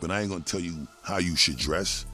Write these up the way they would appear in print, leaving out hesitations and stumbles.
but I ain't gonna tell you how you should dress.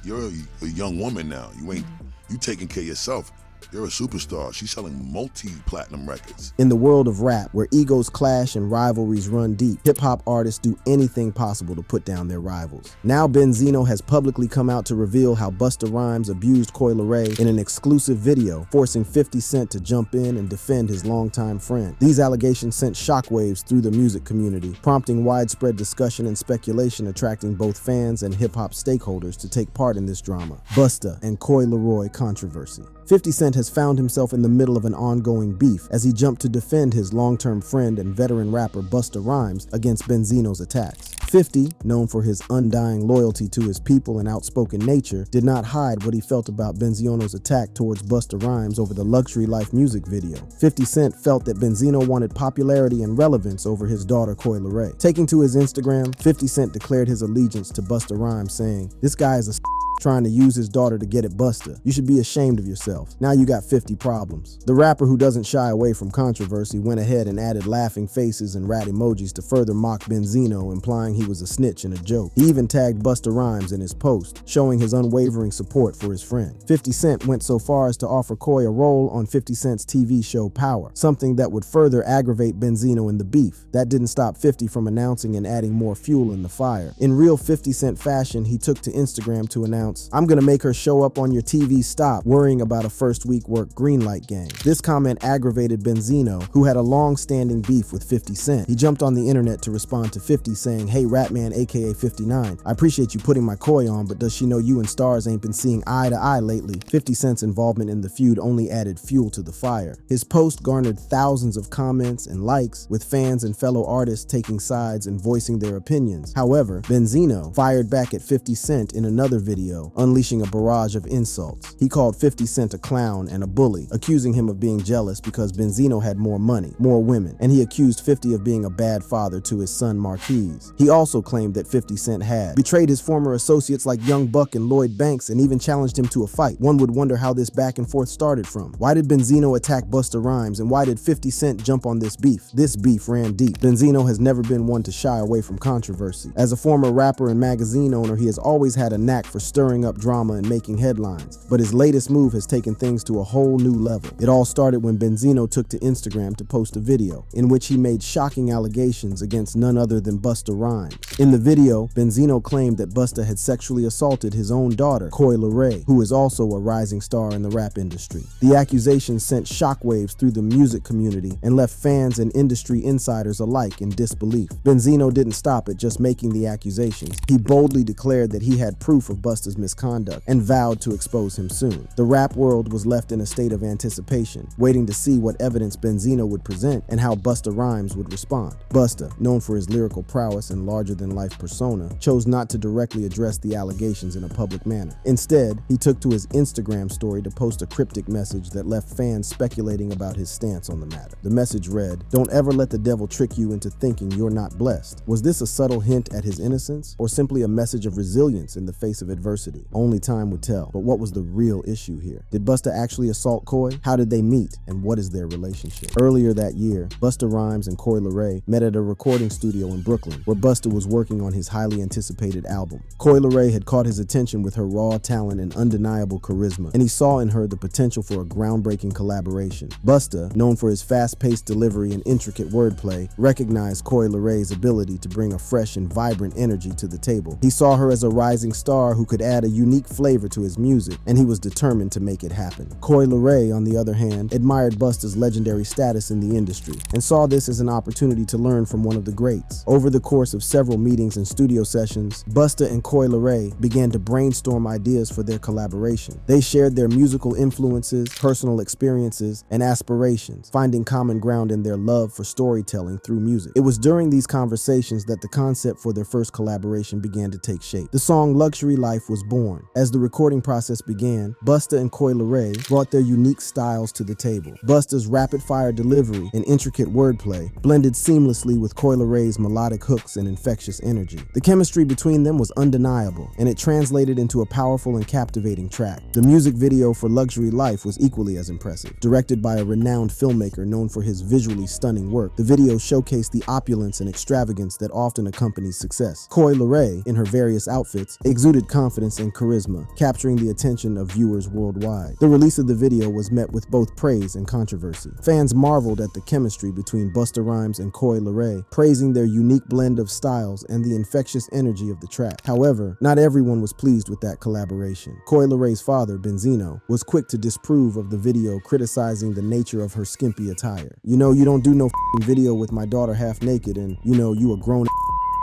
You're a young woman now. You taking care of yourself. You're a superstar. She's selling multi-platinum records. In the world of rap, where egos clash and rivalries run deep, hip-hop artists do anything possible to put down their rivals. Now Benzino has publicly come out to reveal how Busta Rhymes abused Coi Leray in an exclusive video, forcing 50 Cent to jump in and defend his longtime friend. These allegations sent shockwaves through the music community, prompting widespread discussion and speculation, attracting both fans and hip-hop stakeholders to take part in this drama. Busta and Coi Leray Controversy. 50 Cent has found himself in the middle of an ongoing beef as he jumped to defend his long-term friend and veteran rapper Busta Rhymes against Benzino's attacks. 50, known for his undying loyalty to his people and outspoken nature, did not hide what he felt about Benzino's attack towards Busta Rhymes over the Luxury Life music video. 50 Cent felt that Benzino wanted popularity and relevance over his daughter Coi Leray. Taking to his Instagram, 50 Cent declared his allegiance to Busta Rhymes, saying, "This guy is a trying to use his daughter to get at Busta. You should be ashamed of yourself. Now you got 50 problems." The rapper, who doesn't shy away from controversy, went ahead and added laughing faces and rat emojis to further mock Benzino, implying he was a snitch and a joke. He even tagged Busta Rhymes in his post, showing his unwavering support for his friend. 50 Cent went so far as to offer Coi a role on 50 Cent's TV show Power, something that would further aggravate Benzino in the beef. That didn't stop 50 from announcing and adding more fuel in the fire. In real 50 Cent fashion, he took to Instagram to announce, "I'm gonna make her show up on your TV, stop worrying about a first week work greenlight gang." This comment aggravated Benzino, who had a long-standing beef with 50 Cent. He jumped on the internet to respond to 50, saying, "Hey Ratman aka 59, I appreciate you putting my Coi on, but does she know you and Stars ain't been seeing eye to eye lately?" 50 Cent's involvement in the feud only added fuel to the fire. His post garnered thousands of comments and likes, with fans and fellow artists taking sides and voicing their opinions. However, Benzino fired back at 50 Cent in another video, unleashing a barrage of insults. He called 50 Cent a clown and a bully, accusing him of being jealous because Benzino had more money, more women, and he accused 50 of being a bad father to his son Marquise. He also claimed that 50 Cent had betrayed his former associates like Young Buck and Lloyd Banks and even challenged him to a fight. One would wonder how this back and forth started from. Why did Benzino attack Busta Rhymes, and why did 50 Cent jump on this beef? This beef ran deep. Benzino has never been one to shy away from controversy. As a former rapper and magazine owner, he has always had a knack for stirring up drama and making headlines, but his latest move has taken things to a whole new level. It all started when Benzino took to Instagram to post a video in which he made shocking allegations against none other than Busta Rhymes. In the video, Benzino claimed that Busta had sexually assaulted his own daughter, Coi Leray, who is also a rising star in the rap industry. The accusation sent shockwaves through the music community and left fans and industry insiders alike in disbelief. Benzino didn't stop at just making the accusations. He boldly declared that he had proof of Busta's misconduct and vowed to expose him soon. The rap world was left in a state of anticipation, waiting to see what evidence Benzino would present and how Busta Rhymes would respond. Busta, known for his lyrical prowess and larger-than-life persona, chose not to directly address the allegations in a public manner. Instead, he took to his Instagram story to post a cryptic message that left fans speculating about his stance on the matter. The message read, "Don't ever let the devil trick you into thinking you're not blessed." Was this a subtle hint at his innocence, or simply a message of resilience in the face of adversity? Only time would tell. But what was the real issue here? Did Busta actually assault Coi? How did they meet, and what is their relationship? Earlier that year, Busta Rhymes and Coi Leray met at a recording studio in Brooklyn, where Busta was working on his highly anticipated album. Coi Leray had caught his attention with her raw talent and undeniable charisma, and he saw in her the potential for a groundbreaking collaboration. Busta, known for his fast-paced delivery and intricate wordplay, recognized Coi Leray's ability to bring a fresh and vibrant energy to the table. He saw her as a rising star who could add a unique flavor to his music, and he was determined to make it happen. Coi Leray, on the other hand, admired Busta's legendary status in the industry and saw this as an opportunity to learn from one of the greats. Over the course of several meetings and studio sessions, Busta and Coi Leray began to brainstorm ideas for their collaboration. They shared their musical influences, personal experiences, and aspirations, finding common ground in their love for storytelling through music. It was during these conversations that the concept for their first collaboration began to take shape. The song Luxury Life was born. As the recording process began, Busta and Coi Leray brought their unique styles to the table. Busta's rapid-fire delivery and intricate wordplay blended seamlessly with Coi Leray's melodic hooks and infectious energy. The chemistry between them was undeniable, and it translated into a powerful and captivating track. The music video for Luxury Life was equally as impressive. Directed by a renowned filmmaker known for his visually stunning work, the video showcased the opulence and extravagance that often accompanies success. Coi Leray, in her various outfits, exuded confidence and charisma, capturing the attention of viewers worldwide. The release of the video was met with both praise and controversy. Fans marveled at the chemistry between Busta Rhymes and Coi Leray, praising their unique blend of styles and the infectious energy of the track. However, not everyone was pleased with that collaboration. Coi Leray's father, Benzino, was quick to disapprove of the video, criticizing the nature of her skimpy attire. "You know, you don't do no f***ing video with my daughter half naked, and you know, you a grown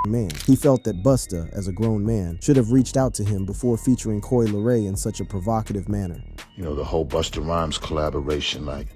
man." He felt that Busta, as a grown man, should have reached out to him before featuring Coi Leray in such a provocative manner. You know, the whole Busta Rhymes collaboration, like,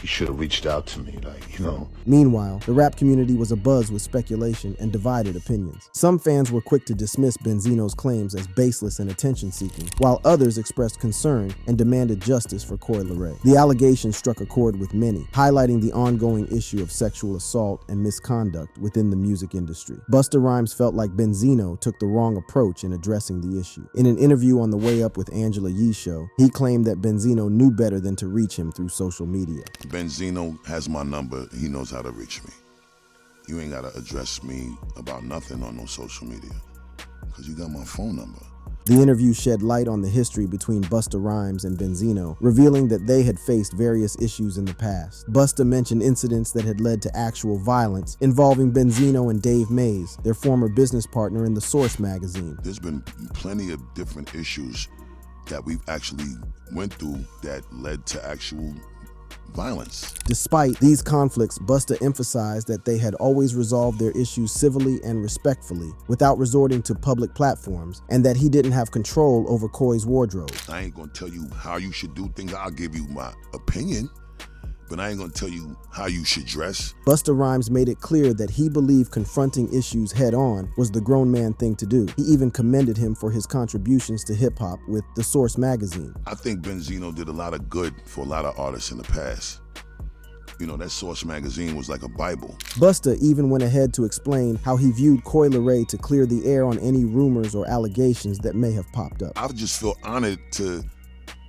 he should have reached out to me, like, you know. Meanwhile, the rap community was abuzz with speculation and divided opinions. Some fans were quick to dismiss Benzino's claims as baseless and attention-seeking, while others expressed concern and demanded justice for Coi Leray. The allegation struck a chord with many, highlighting the ongoing issue of sexual assault and misconduct within the music industry. Busta Rhymes felt like Benzino took the wrong approach in addressing the issue. In an interview on The Way Up with Angela Yee's show, he claimed that Benzino knew better than to reach him through social media. Benzino has my number. He knows how to reach me. You ain't got to address me about nothing on no social media because you got my phone number. The interview shed light on the history between Busta Rhymes and Benzino, revealing that they had faced various issues in the past. Busta mentioned incidents that had led to actual violence involving Benzino and Dave Mays, their former business partner in the Source magazine. There's been plenty of different issues that we've actually went through that led to actual violence. Despite these conflicts, Busta emphasized that they had always resolved their issues civilly and respectfully without resorting to public platforms, and that he didn't have control over Coi's wardrobe. I ain't gonna tell you how you should do things. I'll give you my opinion, but I ain't gonna tell you how you should dress. Busta Rhymes made it clear that he believed confronting issues head-on was the grown man thing to do. He even commended him for his contributions to hip-hop with the Source magazine. I think Benzino did a lot of good for a lot of artists in the past. You know, that Source magazine was like a Bible. Busta even went ahead to explain how he viewed Coi Leray to clear the air on any rumors or allegations that may have popped up. I just feel honored to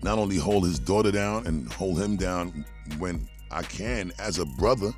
not only hold his daughter down and hold him down when I can as a brother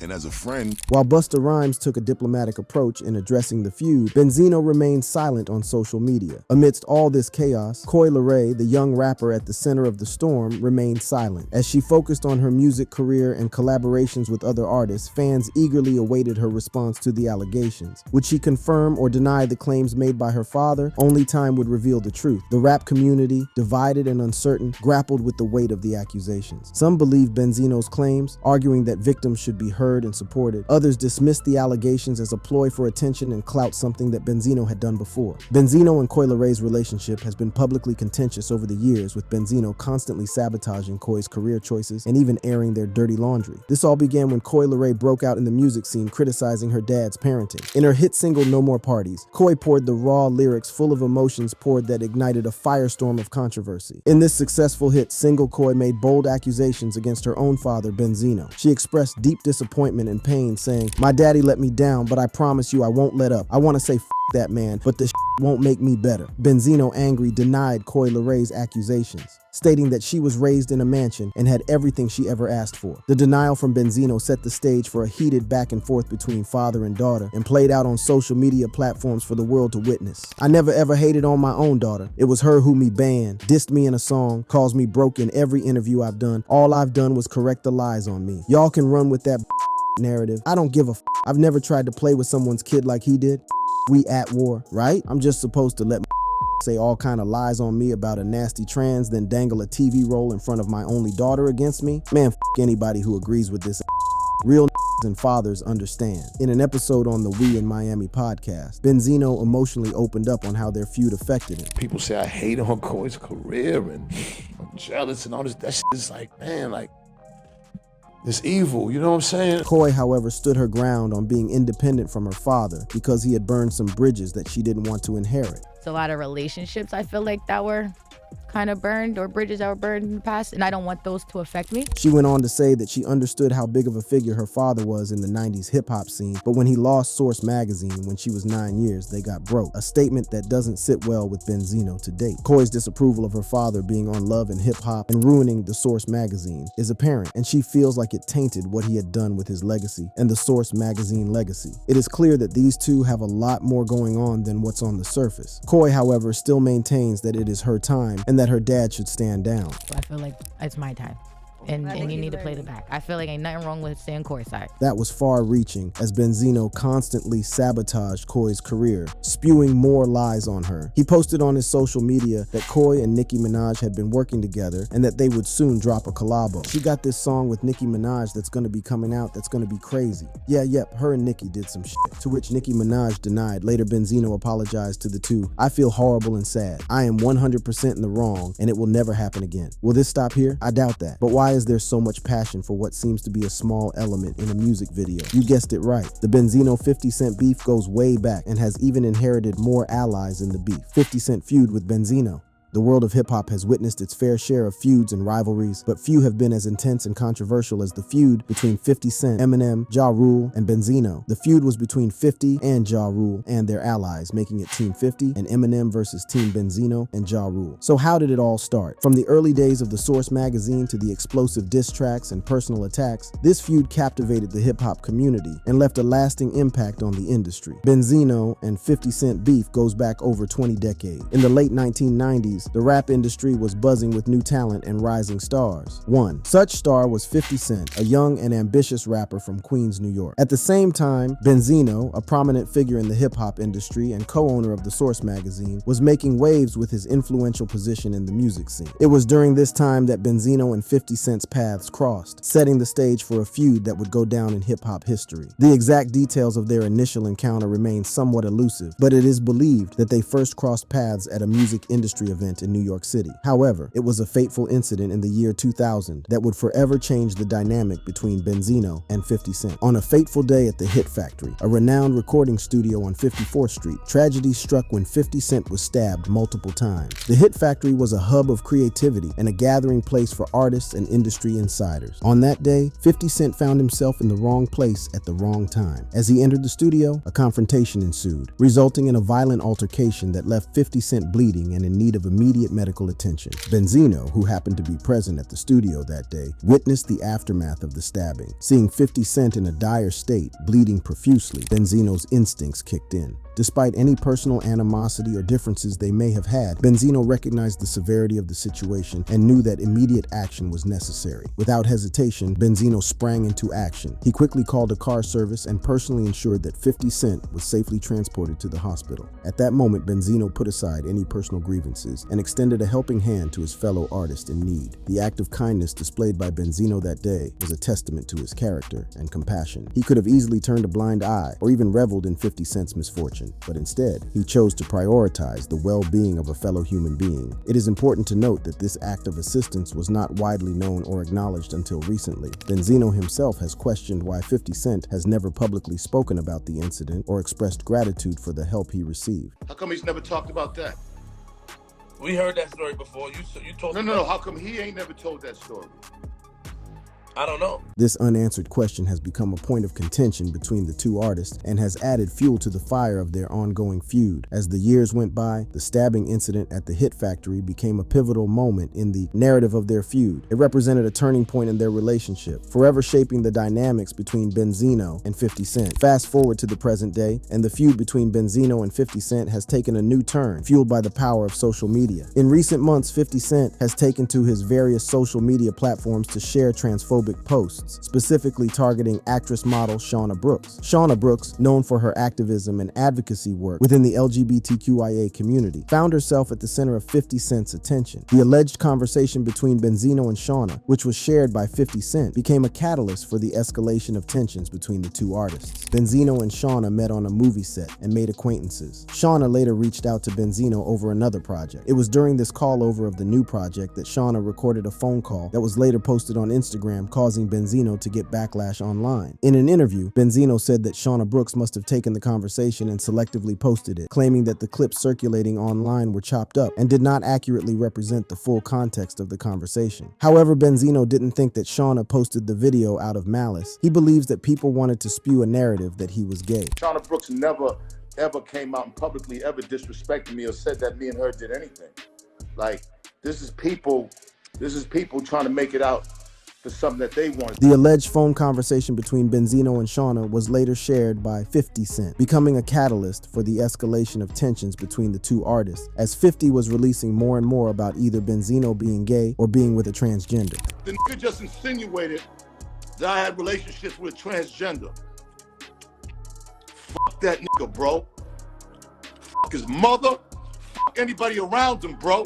and as a friend. While Busta Rhymes took a diplomatic approach in addressing the feud, Benzino remained silent on social media. Amidst all this chaos, Coi Leray, the young rapper at the center of the storm, remained silent. As she focused on her music career and collaborations with other artists, fans eagerly awaited her response to the allegations. Would she confirm or deny the claims made by her father? Only time would reveal the truth. The rap community, divided and uncertain, grappled with the weight of the accusations. Some believed Benzino's claims, arguing that victims should be heard and supported. Others dismissed the allegations as a ploy for attention and clout, something that Benzino had done before. Benzino and Coi Leray's relationship has been publicly contentious over the years, with Benzino constantly sabotaging Coi's career choices and even airing their dirty laundry. This all began when Coi Leray broke out in the music scene criticizing her dad's parenting. In her hit single No More Parties, Coi poured the raw lyrics full of emotions that ignited a firestorm of controversy. In this successful hit single, Coi made bold accusations against her own father, Benzino. She expressed deep disappointment and pain, saying, "My daddy let me down, but I promise you I won't let up. I want to say f that man, but the won't make me better." Benzino, angry, denied Coi Leray's accusations, stating that she was raised in a mansion and had everything she ever asked for. The denial from Benzino set the stage for a heated back and forth between father and daughter, and played out on social media platforms for the world to witness. "I never ever hated on my own daughter. It was her who me banned, dissed me in a song, calls me broke in every interview I've done. All I've done was correct the lies on me. Y'all can run with that narrative. I don't give a f. I've never tried to play with someone's kid like he did. We at war, right? I'm just supposed to let say all kind of lies on me about a nasty trans, then dangle a TV role in front of my only daughter against me? Man, f anybody who agrees with this. Real and fathers understand." In an episode on the We in Miami podcast, Benzino emotionally opened up on how their feud affected him. People say I hate on Coi's career and I'm jealous and all this. That shit is like, man, like, it's evil, you know what I'm saying? Coi, however, stood her ground on being independent from her father because he had burned some bridges that she didn't want to inherit. It's a lot of relationships I feel like that were kind of burned, or bridges that were burned in the past, and I don't want those to affect me. She went on to say that she understood how big of a figure her father was in the 90s hip-hop scene, but when he lost Source magazine when she was 9 years, they got broke. A statement that doesn't sit well with Benzino to date. Coi's disapproval of her father being on Love and hip-hop and ruining the Source magazine is apparent, and she feels like it tainted what he had done with his legacy and the Source magazine legacy. It is clear that these two have a lot more going on than what's on the surface. Coi, however, still maintains that it is her time and that her dad should stand down. I feel like it's my time. And you need to play the back. I feel like ain't nothing wrong with staying courtside. That was far-reaching, as Benzino constantly sabotaged Coi's career, spewing more lies on her. He posted on his social media that Coi and Nicki Minaj had been working together and that they would soon drop a collabo. She got this song with Nicki Minaj that's gonna be coming out that's gonna be crazy. Yep, her and Nicki did some shit, to which Nicki Minaj denied. Later, Benzino apologized to the two. I feel horrible and sad. I am 100% in the wrong, and it will never happen again. Will this stop here? I doubt that. But why is there so much passion for what seems to be a small element in a music video? You guessed it right. The Benzino 50 Cent beef goes way back and has even inherited more allies in the beef. 50 Cent feud with Benzino. The world of hip-hop has witnessed its fair share of feuds and rivalries, but few have been as intense and controversial as the feud between 50 Cent, Eminem, Ja Rule, and Benzino. The feud was between 50 and Ja Rule and their allies, making it Team 50 and Eminem versus Team Benzino and Ja Rule. So how did it all start? From the early days of the Source magazine to the explosive diss tracks and personal attacks, this feud captivated the hip-hop community and left a lasting impact on the industry. Benzino and 50 Cent beef goes back over 20 decades. In the late 1990s, the rap industry was buzzing with new talent and rising stars. One such star was 50 Cent, a young and ambitious rapper from Queens, New York. At the same time, Benzino, a prominent figure in the hip-hop industry and co-owner of the Source magazine, was making waves with his influential position in the music scene. It was during this time that Benzino and 50 Cent's paths crossed, setting the stage for a feud that would go down in hip-hop history. The exact details of their initial encounter remain somewhat elusive, but it is believed that they first crossed paths at a music industry event in New York City. However, it was a fateful incident in the year 2000 that would forever change the dynamic between Benzino and 50 Cent. On a fateful day at the Hit Factory, a renowned recording studio on 54th Street, tragedy struck when 50 Cent was stabbed multiple times. The Hit Factory was a hub of creativity and a gathering place for artists and industry insiders. On that day, 50 Cent found himself in the wrong place at the wrong time. As he entered the studio, a confrontation ensued, resulting in a violent altercation that left 50 Cent bleeding and in need of immediate medical attention. Benzino, who happened to be present at the studio that day, witnessed the aftermath of the stabbing. Seeing 50 Cent in a dire state, bleeding profusely, Benzino's instincts kicked in. Despite any personal animosity or differences they may have had, Benzino recognized the severity of the situation and knew that immediate action was necessary. Without hesitation, Benzino sprang into action. He quickly called a car service and personally ensured that 50 Cent was safely transported to the hospital. At that moment, Benzino put aside any personal grievances and extended a helping hand to his fellow artist in need. The act of kindness displayed by Benzino that day was a testament to his character and compassion. He could have easily turned a blind eye or even reveled in 50 Cent's misfortune, but instead, he chose to prioritize the well-being of a fellow human being. It is important to note that this act of assistance was not widely known or acknowledged until recently. Benzino himself has questioned why 50 Cent has never publicly spoken about the incident or expressed gratitude for the help he received. How come he's never talked about that? We heard that story before. You told me. No. How come he ain't never told that story? I don't know. This unanswered question has become a point of contention between the two artists and has added fuel to the fire of their ongoing feud. As the years went by, the stabbing incident at the Hit Factory became a pivotal moment in the narrative of their feud. It represented a turning point in their relationship, forever shaping the dynamics between Benzino and 50 Cent. Fast forward to the present day, and the feud between Benzino and 50 Cent has taken a new turn, fueled by the power of social media. In recent months, 50 Cent has taken to his various social media platforms to share transphobic posts, specifically targeting actress model Shauna Brooks. Shauna Brooks, known for her activism and advocacy work within the LGBTQIA community, found herself at the center of 50 Cent's attention. The alleged conversation between Benzino and Shauna, which was shared by 50 Cent, became a catalyst for the escalation of tensions between the two artists. Benzino and Shauna met on a movie set and made acquaintances. Shauna later reached out to Benzino over another project. It was during this call over of the new project that Shauna recorded a phone call that was later posted on Instagram causing Benzino to get backlash online. In an interview, Benzino said that Shauna Brooks must have taken the conversation and selectively posted it, claiming that the clips circulating online were chopped up and did not accurately represent the full context of the conversation. However, Benzino didn't think that Shauna posted the video out of malice. He believes that people wanted to spew a narrative that he was gay. Shauna Brooks never, ever came out and publicly ever disrespected me or said that me and her did anything. Like, this is people trying to make it out for something that they want. The alleged phone conversation between Benzino and Shauna was later shared by 50 Cent, becoming a catalyst for the escalation of tensions between the two artists, as 50 was releasing more and more about either Benzino being gay or being with a transgender. The nigga just insinuated that I had relationships with a transgender. Fuck that nigga, bro. Fuck his mother. Fuck anybody around him, bro.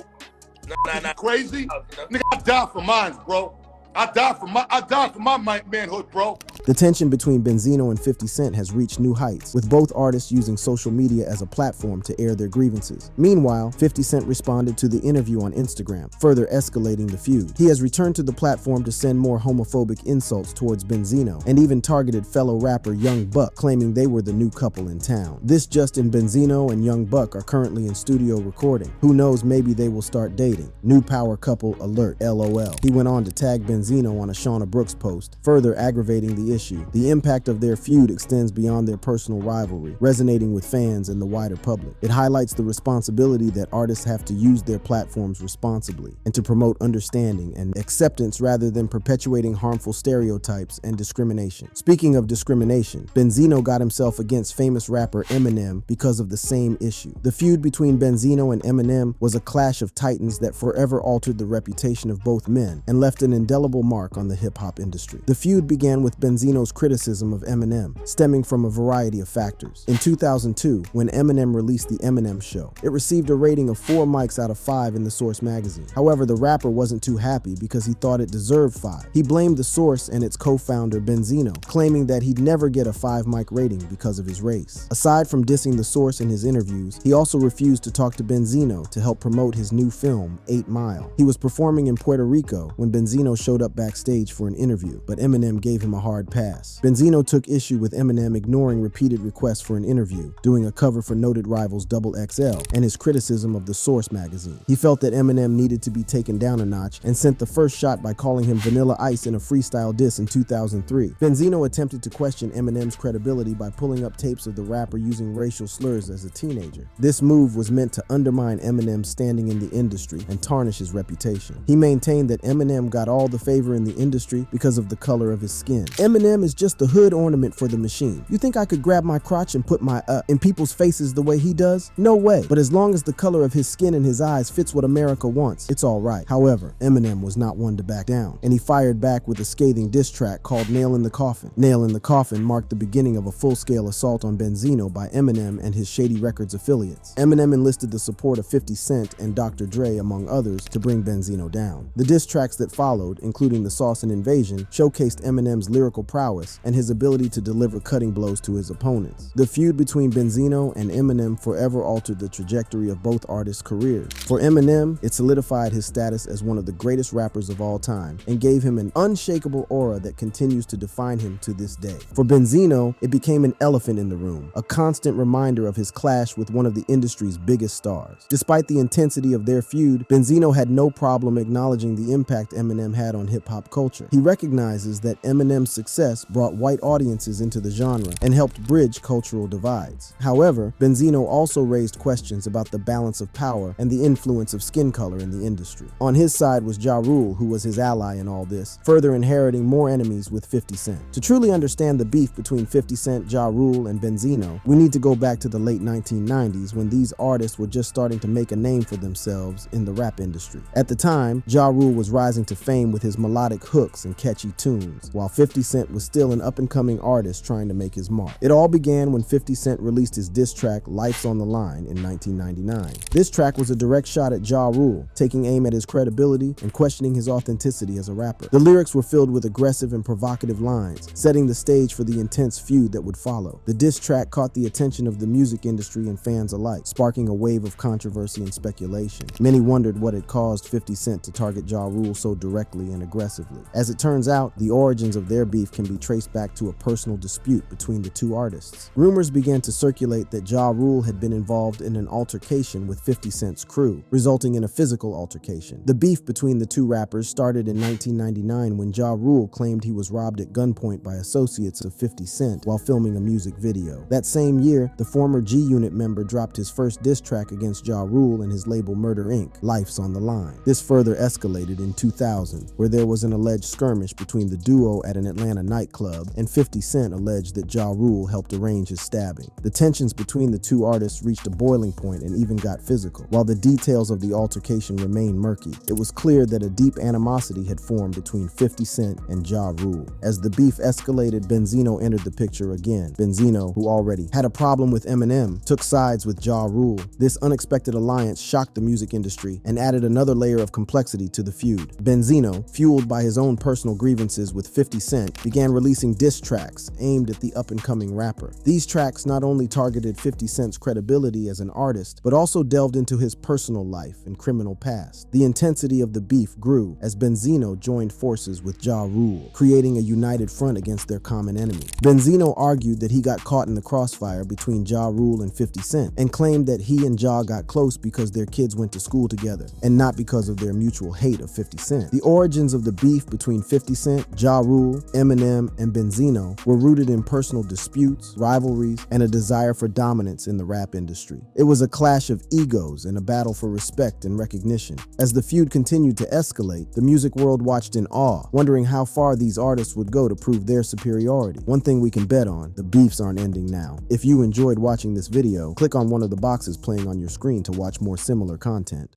Nah. Crazy? Nigga, I die for mine, bro. I died for my manhood, bro. The tension between Benzino and 50 Cent has reached new heights, with both artists using social media as a platform to air their grievances. Meanwhile, 50 Cent responded to the interview on Instagram, further escalating the feud. He has returned to the platform to send more homophobic insults towards Benzino, and even targeted fellow rapper Young Buck, claiming they were the new couple in town. This just in: Benzino and Young Buck are currently in studio recording. Who knows, maybe they will start dating. New power couple alert, LOL. He went on to tag Benzino on a Shauna Brooks post, further aggravating the issue. The impact of their feud extends beyond their personal rivalry, resonating with fans and the wider public. It highlights the responsibility that artists have to use their platforms responsibly and to promote understanding and acceptance rather than perpetuating harmful stereotypes and discrimination. Speaking of discrimination, Benzino got himself against famous rapper Eminem because of the same issue. The feud between Benzino and Eminem was a clash of titans that forever altered the reputation of both men and left an indelible mark on the hip-hop industry. The feud began with Benzino's criticism of Eminem, stemming from a variety of factors. In 2002, when Eminem released The Eminem Show, it received a rating of 4 mics out of 5 in the Source magazine. However, the rapper wasn't too happy because he thought it deserved 5. He blamed the Source and its co-founder Benzino, claiming that he'd never get a 5 mic rating because of his race. Aside from dissing the Source in his interviews, he also refused to talk to Benzino to help promote his new film, 8 Mile. He was performing in Puerto Rico when Benzino showed up backstage for an interview, but Eminem gave him a hard pass. Benzino took issue with Eminem ignoring repeated requests for an interview, doing a cover for noted rivals XXL, and his criticism of the Source magazine. He felt that Eminem needed to be taken down a notch and sent the first shot by calling him Vanilla Ice in a freestyle diss in 2003. Benzino attempted to question Eminem's credibility by pulling up tapes of the rapper using racial slurs as a teenager. This move was meant to undermine Eminem's standing in the industry and tarnish his reputation. He maintained that Eminem got all the favor in the industry because of the color of his skin. Eminem is just the hood ornament for the machine. You think I could grab my crotch and put my in people's faces the way he does? No way. But as long as the color of his skin and his eyes fits what America wants, it's all right. However, Eminem was not one to back down, and he fired back with a scathing diss track called Nail in the Coffin. Nail in the Coffin marked the beginning of a full-scale assault on Benzino by Eminem and his Shady Records affiliates. Eminem enlisted the support of 50 Cent and Dr. Dre, among others, to bring Benzino down. The diss tracks that followed, including The Sauce and Invasion, showcased Eminem's lyrical prowess and his ability to deliver cutting blows to his opponents. The feud between Benzino and Eminem forever altered the trajectory of both artists' careers. For Eminem, it solidified his status as one of the greatest rappers of all time and gave him an unshakable aura that continues to define him to this day. For Benzino, it became an elephant in the room, a constant reminder of his clash with one of the industry's biggest stars. Despite the intensity of their feud, Benzino had no problem acknowledging the impact Eminem had on hip-hop culture. He recognizes that Eminem's success brought white audiences into the genre and helped bridge cultural divides. However, Benzino also raised questions about the balance of power and the influence of skin color in the industry. On his side was Ja Rule, who was his ally in all this, further inheriting more enemies with 50 Cent. To truly understand the beef between 50 Cent, Ja Rule, and Benzino, we need to go back to the late 1990s when these artists were just starting to make a name for themselves in the rap industry. At the time, Ja Rule was rising to fame with his melodic hooks and catchy tunes, while 50 Cent Cent was still an up-and-coming artist trying to make his mark. It all began when 50 Cent released his diss track Life's on the Line in 1999. This track was a direct shot at Ja Rule, taking aim at his credibility and questioning his authenticity as a rapper. The lyrics were filled with aggressive and provocative lines, setting the stage for the intense feud that would follow. The diss track caught the attention of the music industry and fans alike, sparking a wave of controversy and speculation. Many wondered what had caused 50 Cent to target Ja Rule so directly and aggressively. As it turns out, the origins of their beef can be traced back to a personal dispute between the two artists. Rumors began to circulate that Ja Rule had been involved in an altercation with 50 Cent's crew, resulting in a physical altercation. The beef between the two rappers started in 1999 when Ja Rule claimed he was robbed at gunpoint by associates of 50 Cent while filming a music video. That same year, the former G-Unit member dropped his first diss track against Ja Rule and his label Murder Inc., Life's on the Line. This further escalated in 2000, where there was an alleged skirmish between the duo at an Atlanta nightclub, and 50 Cent alleged that Ja Rule helped arrange his stabbing. The tensions between the two artists reached a boiling point and even got physical. While the details of the altercation remain murky, it was clear that a deep animosity had formed between 50 Cent and Ja Rule. As the beef escalated, Benzino entered the picture again. Benzino, who already had a problem with Eminem, took sides with Ja Rule. This unexpected alliance shocked the music industry and added another layer of complexity to the feud. Benzino, fueled by his own personal grievances with 50 Cent, began releasing diss tracks aimed at the up-and-coming rapper. These tracks not only targeted 50 Cent's credibility as an artist, but also delved into his personal life and criminal past. The intensity of the beef grew as Benzino joined forces with Ja Rule, creating a united front against their common enemy. Benzino argued that he got caught in the crossfire between Ja Rule and 50 Cent, and claimed that he and Ja got close because their kids went to school together, and not because of their mutual hate of 50 Cent. The origins of the beef between 50 Cent, Ja Rule, Eminem, and Benzino were rooted in personal disputes, rivalries, and a desire for dominance in the rap industry. It was a clash of egos and a battle for respect and recognition. As the feud continued to escalate, the music world watched in awe, wondering how far these artists would go to prove their superiority. One thing we can bet on, the beefs aren't ending now. If you enjoyed watching this video, click on one of the boxes playing on your screen to watch more similar content.